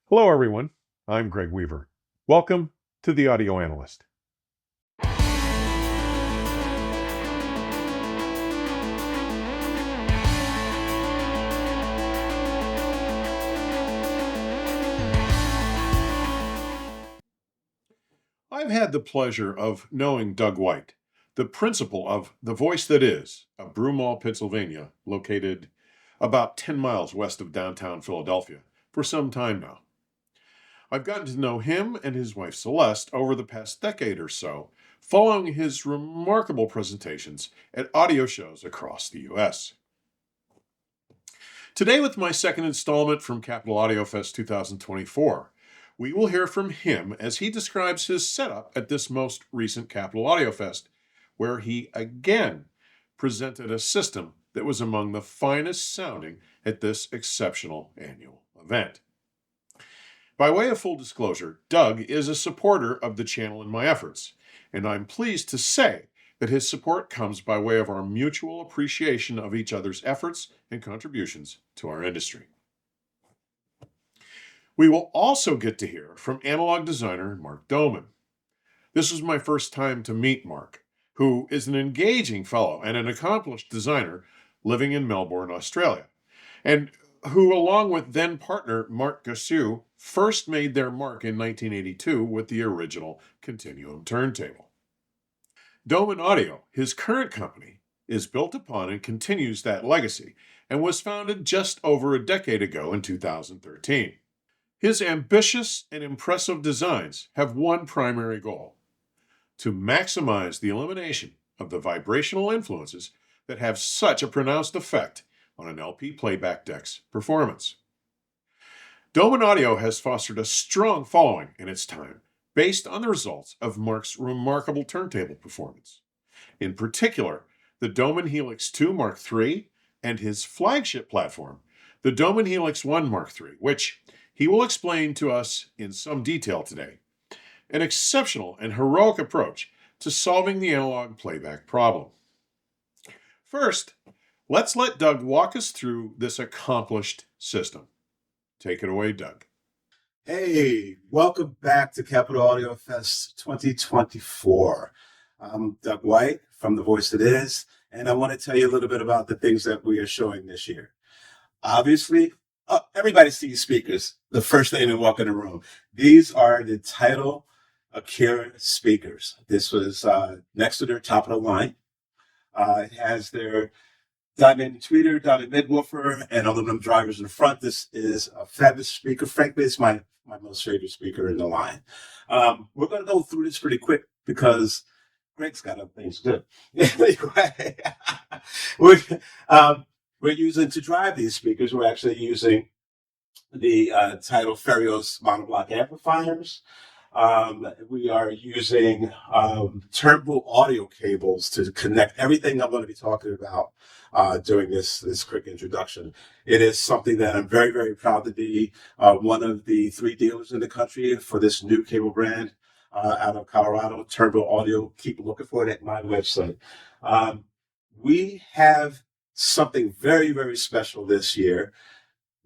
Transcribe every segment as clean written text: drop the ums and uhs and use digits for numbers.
Hello, everyone. I'm Greg Weaver. Welcome to the Audio Analyst. I've had the pleasure of knowing Doug White, the principal of The Voice That Is of Broomall, Pennsylvania, located about 10 miles west of downtown Philadelphia, for some time now. I've gotten to know him and his wife Celeste over the past decade or so, following his remarkable presentations at audio shows across the U.S. Today, with my second installment from Capital Audiofest 2024, we will hear from him as he describes his setup at this most recent Capital Audiofest, where he again presented a system that was among the finest sounding at this exceptional annual event. By way of full disclosure, Doug is a supporter of the channel and my efforts, and I'm pleased to say that his support comes by way of our mutual appreciation of each other's efforts and contributions to our industry. We will also get to hear from analog designer Mark Döhmann. This was my first time to meet Mark, who is an engaging fellow and an accomplished designer living in Melbourne, Australia, and who, along with then-partner Mark Döhmann, first made their mark in 1982 with the original Continuum turntable. Dohmann Audio, his current company, is built upon and continues that legacy, and was founded just over a decade ago in 2013. His ambitious and impressive designs have one primary goal: to maximize the elimination of the vibrational influences that have such a pronounced effect on an LP playback deck's performance. Dohmann Audio has fostered a strong following in its time based on the results of Mark's remarkable turntable performance. In particular, the Dohmann Helix 2 Mark III and his flagship platform, the Dohmann Helix 1 Mark III, which he will explain to us in some detail today. An exceptional and heroic approach to solving the analog playback problem. First, let's let Doug walk us through this accomplished system. Take it away, Doug. Hey, welcome back to Capital Audiofest 2024. I'm Doug White from The Voice That Is, and I want to tell you a little bit about the things that we are showing this year. Obviously, everybody sees speakers the first thing they walk in the room. These are the Title Akira speakers. This was next to their top of the line. It has their diamond tweeter, diamond midwoofer, and aluminum drivers in the front. This is a fabulous speaker. Frankly, it's my most favorite speaker in the line. We're going to go through this pretty quick because Greg's got other things to do. We're using, to drive these speakers, we're actually using the Title Ferios monoblock amplifiers. We are using Turntable audio cables to connect everything I'm going to be talking about during this quick introduction. It is something that I'm very, very proud to be one of the 3 dealers in the country for this new cable brand out of Colorado, Turntable Audio. Keep looking for it at my website. We have something very, very special this year.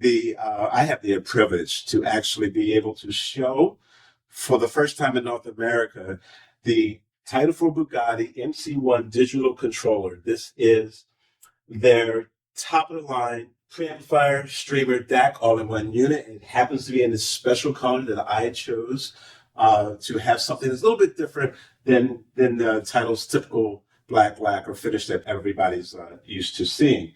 I have the privilege to actually be able to show, for the first time in North America, the Title for Bugatti MC1 digital controller. This is their top-of-the-line preamplifier, streamer, DAC, all-in-one unit. It happens to be in this special color that I chose to have something that's a little bit different than the Title's typical black lacquer finish that everybody's used to seeing.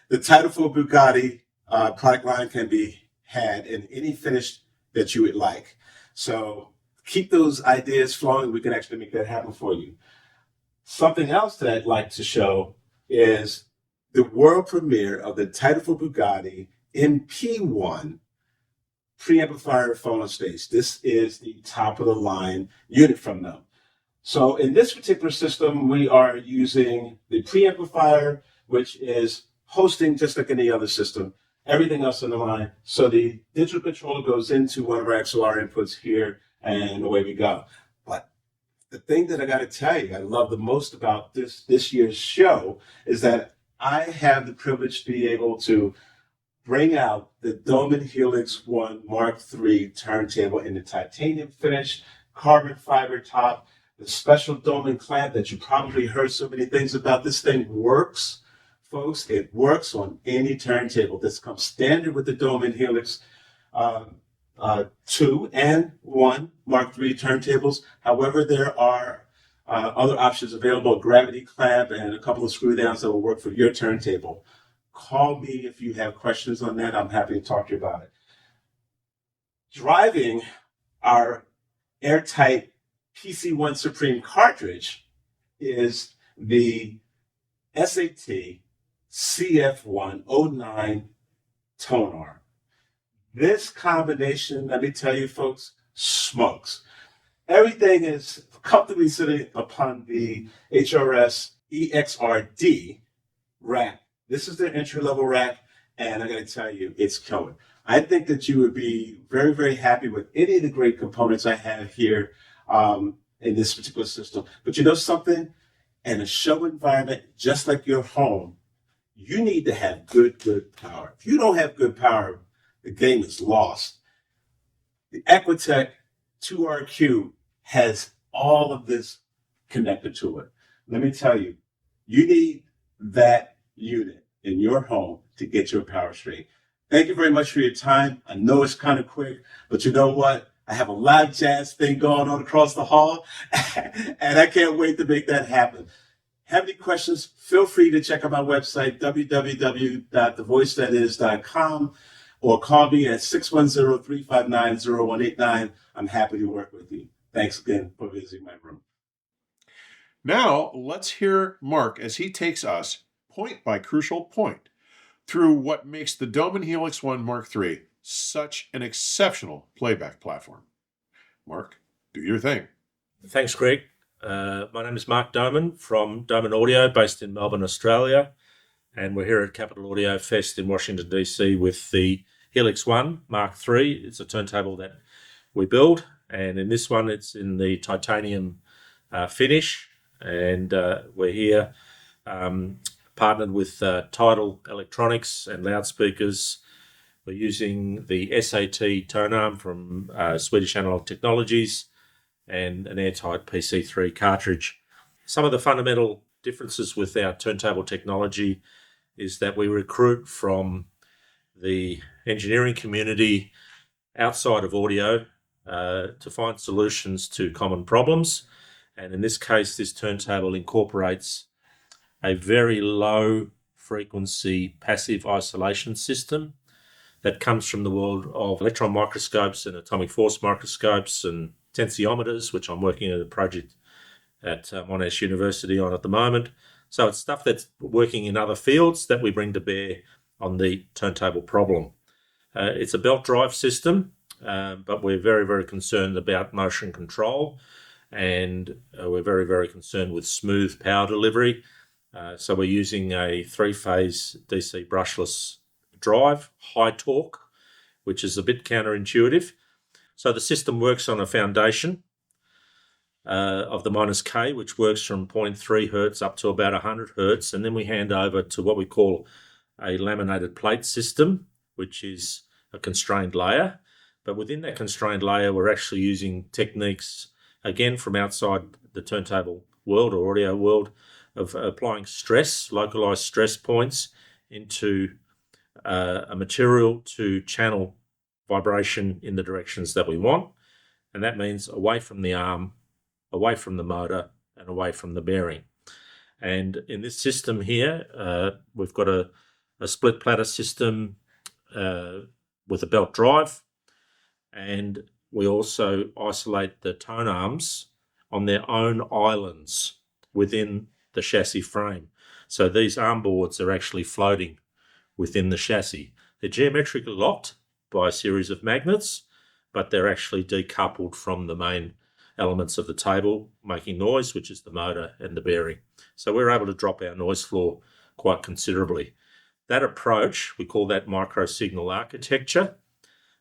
The Title for Bugatti product line can be had in any finish that you would like. So keep those ideas flowing. We can actually make that happen for you. Something else that I'd like to show is the world premiere of the Title for Bugatti MP1 preamplifier phone on stage. This is the top of the line unit from them. So in this particular system, we are using the preamplifier, which is hosting just like any other system, everything else in the line. So the digital controller goes into one of our XLR inputs here, and away we go. But the thing that I got to tell you, I love the most about this year's show is that I have the privilege to be able to bring out the Dohmann Helix 1 Mark III turntable in the titanium finish, carbon fiber top, the special Dohmann clamp that you probably heard so many things about. This thing works, folks. It works on any turntable. This comes standard with the Dohmann Helix 2 and 1 Mark III turntables. However, there are other options available, a gravity clamp and a couple of screw downs that will work for your turntable. Call me if you have questions on that. I'm happy to talk to you about it. Driving our airtight PC1 Supreme cartridge is the SAT CF109 tone arm. This combination, let me tell you folks, smokes. Everything is comfortably sitting upon the HRS EXRD rack. This is the entry-level rack, and I got to tell you, it's killer. I think that you would be very, very happy with any of the great components I have here in this particular system. But you know something? In a show environment, just like your home, you need to have good power. If you don't have good power, the game is lost. The Equitech 2RQ has all of this connected to it. Let me tell you, you need that unit in your home to get your power straight. Thank you very much for your time. I know it's kind of quick, but you know what? I have a live jazz thing going on across the hall, and I can't wait to make that happen. Have any questions? Feel free to check out my website, www.thevoicethatis.com, or call me at 610-359-0189. I'm happy to work with you. Thanks again for visiting my room. Now, let's hear Mark as he takes us point by crucial point through what makes the Dohmann Helix 1 Mark III such an exceptional playback platform. Mark, do your thing. Thanks, Greg. My name is Mark Döhmann from Dohmann Audio, based in Melbourne, Australia. And we're here at Capital Audiofest in Washington, D.C. with the Helix 1 Mark III. It's a turntable that we build. And in this one, it's in the titanium finish. And we're here partnered with Tidal Electronics and loudspeakers. We're using the SAT tone arm from Swedish Analog Technologies and an airtight PC3 cartridge. Some of the fundamental differences with our turntable technology is that we recruit from the engineering community outside of audio to find solutions to common problems. And in this case, this turntable incorporates a very low frequency passive isolation system that comes from the world of electron microscopes and atomic force microscopes and tensiometers, which I'm working on a project at Monash University on at the moment. So it's stuff that's working in other fields that we bring to bear on the turntable problem. It's a belt drive system, but we're very, very concerned about motion control, and we're very, very concerned with smooth power delivery. So we're using a 3-phase DC brushless drive, high torque, which is a bit counterintuitive. So the system works on a foundation of the -K, which works from 0.3 hertz up to about 100 hertz. And then we hand over to what we call a laminated plate system, which is a constrained layer. But within that constrained layer, we're actually using techniques, again, from outside the turntable world or audio world, of applying stress, localized stress points into a material to channel vibration in the directions that we want. And that means away from the arm, away from the motor, and away from the bearing. And in this system here, we've got a split platter system with a belt drive, and we also isolate the tone arms on their own islands within the chassis frame. So these arm boards are actually floating within the chassis. They're geometrically locked by a series of magnets, but they're actually decoupled from the main elements of the table, making noise, which is the motor and the bearing. So we're able to drop our noise floor quite considerably. That approach, we call that micro-signal architecture,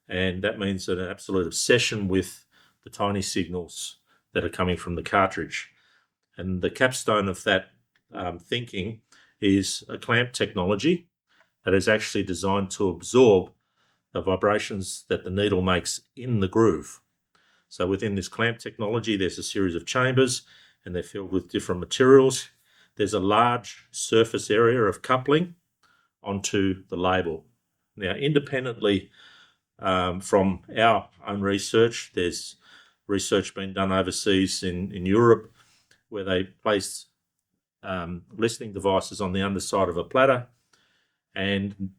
and that means an absolute obsession with the tiny signals that are coming from the cartridge. And the capstone of that thinking is a clamp technology that is actually designed to absorb the vibrations that the needle makes in the groove. So within this clamp technology, there's a series of chambers, and they're filled with different materials. There's a large surface area of coupling onto the label. Now, independently from our own research, there's research being done overseas in Europe where they place listening devices on the underside of a platter, and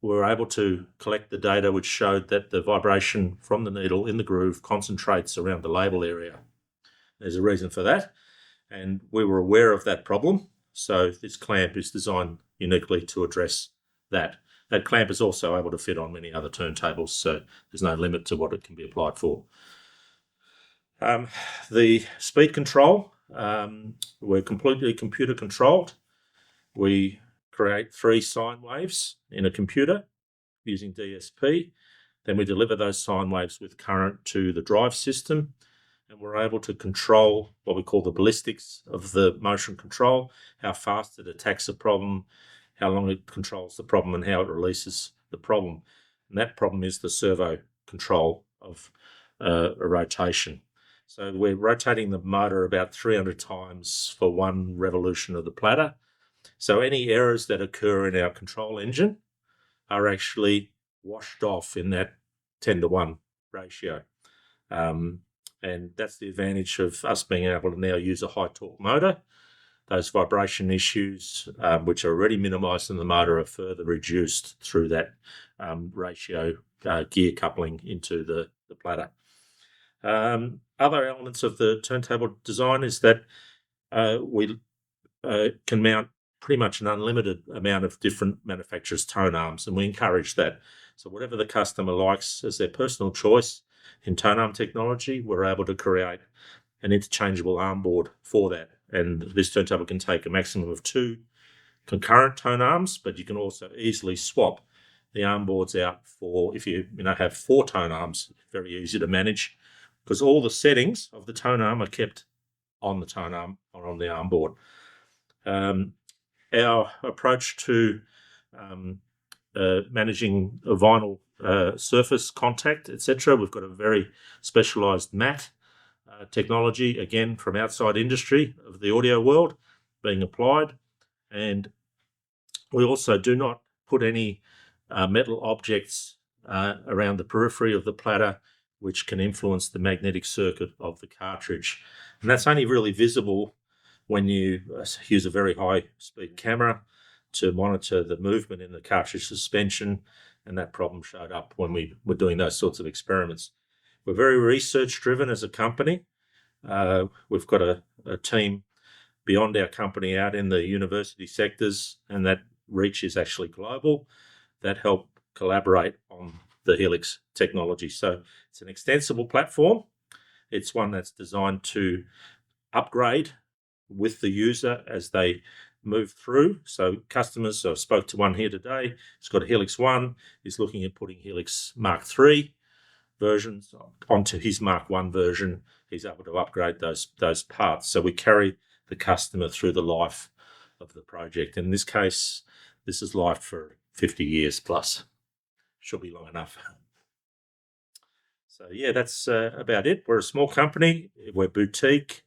were able to collect the data which showed that the vibration from the needle in the groove concentrates around the label area. There's a reason for that, and we were aware of that problem, so this clamp is designed uniquely to address that. That clamp is also able to fit on many other turntables, so there's no limit to what it can be applied for. The speed control, we're completely computer controlled. We create 3 sine waves in a computer using DSP. Then we deliver those sine waves with current to the drive system, and we're able to control what we call the ballistics of the motion control, how fast it attacks a problem, how long it controls the problem, and how it releases the problem. And that problem is the servo control of a rotation. So we're rotating the motor about 300 times for 1 revolution of the platter. So any errors that occur in our control engine are actually washed off in that 10-to-1 ratio. And that's the advantage of us being able to now use a high torque motor. Those vibration issues, which are already minimized in the motor, are further reduced through that ratio gear coupling into the platter. Other elements of the turntable design is that we can mount pretty much an unlimited amount of different manufacturers' tone arms, and we encourage that. So whatever the customer likes as their personal choice in tone arm technology, we're able to create an interchangeable arm board for that. And this turntable can take a maximum of 2 concurrent tone arms, but you can also easily swap the arm boards out for, if you have 4 tone arms, very easy to manage, because all the settings of the tone arm are kept on the tone arm or on the arm board. Our approach to managing a vinyl surface contact, etc., we've got a very specialized mat technology, again, from outside industry of the audio world being applied. And we also do not put any metal objects around the periphery of the platter which can influence the magnetic circuit of the cartridge. And that's only really visible when you use a very high-speed camera to monitor the movement in the cartridge suspension, and that problem showed up when we were doing those sorts of experiments. We're very research-driven as a company. We've got a team beyond our company out in the university sectors, and that reach is actually global, that help collaborate on the Helix technology. So it's an extensible platform. It's one that's designed to upgrade with the user as they move through. So customers, I spoke to one here today, he's got a Helix 1, he's looking at putting Helix Mark 3 versions onto his Mark 1 version. He's able to upgrade those parts. So we carry the customer through the life of the project. In this case, this is life for 50 years plus. Should be long enough. So yeah, that's about it. We're a small company. We're boutique.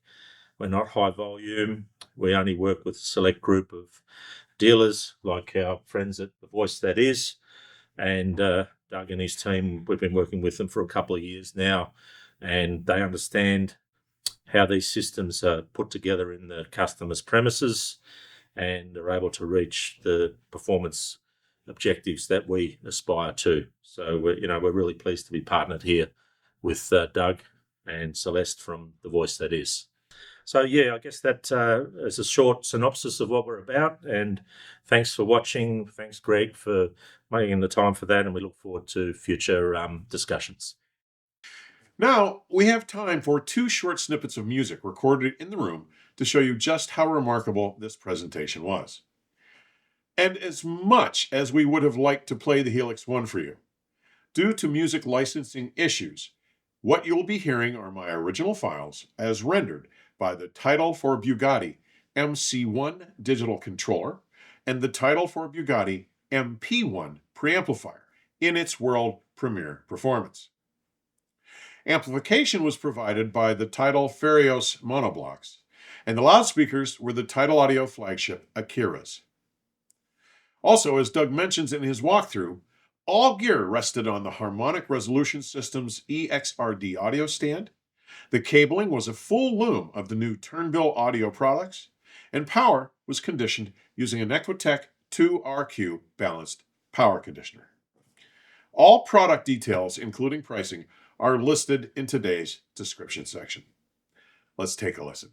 We're not high volume. We only work with a select group of dealers like our friends at The Voice That Is. And Doug and his team, we've been working with them for a couple of years now, and they understand how these systems are put together in the customer's premises and are able to reach the performance objectives that we aspire to. So we're really pleased to be partnered here with Doug and Celeste from The Voice That Is. So yeah, I guess that is a short synopsis of what we're about, and thanks for watching. Thanks, Greg, for making the time for that, and we look forward to future discussions. Now, we have time for 2 short snippets of music recorded in the room to show you just how remarkable this presentation was. And as much as we would have liked to play the Helix 1 for you, due to music licensing issues, what you'll be hearing are my original files as rendered by the Title for Bugatti MC1 digital controller and the Title for Bugatti MP1 preamplifier in its world premiere performance. Amplification was provided by the Tidal Ferios monoblocks, and the loudspeakers were the Tidal Audio flagship Akira's. Also, as Doug mentions in his walkthrough, all gear rested on the Harmonic Resolution System's EXRD audio stand. The cabling was a full loom of the new Turntable audio products, and power was conditioned using an Equitech 2RQ balanced power conditioner. All product details, including pricing, are listed in today's description section. Let's take a listen.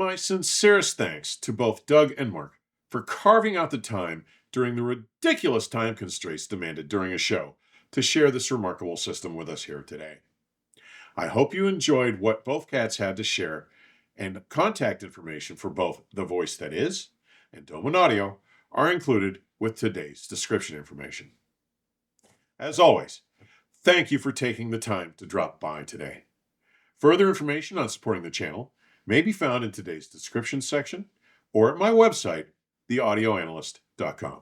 My sincerest thanks to both Doug and Mark for carving out the time during the ridiculous time constraints demanded during a show to share this remarkable system with us here today. I hope you enjoyed what both cats had to share and contact information for both The Voice That Is and Dohmann Audio are included with today's description information. As always, thank you for taking the time to drop by today. Further information on supporting the channel may be found in today's description section or at my website, theaudioanalyst.com.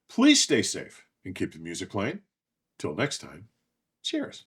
Please stay safe and keep the music playing. Till next time, cheers.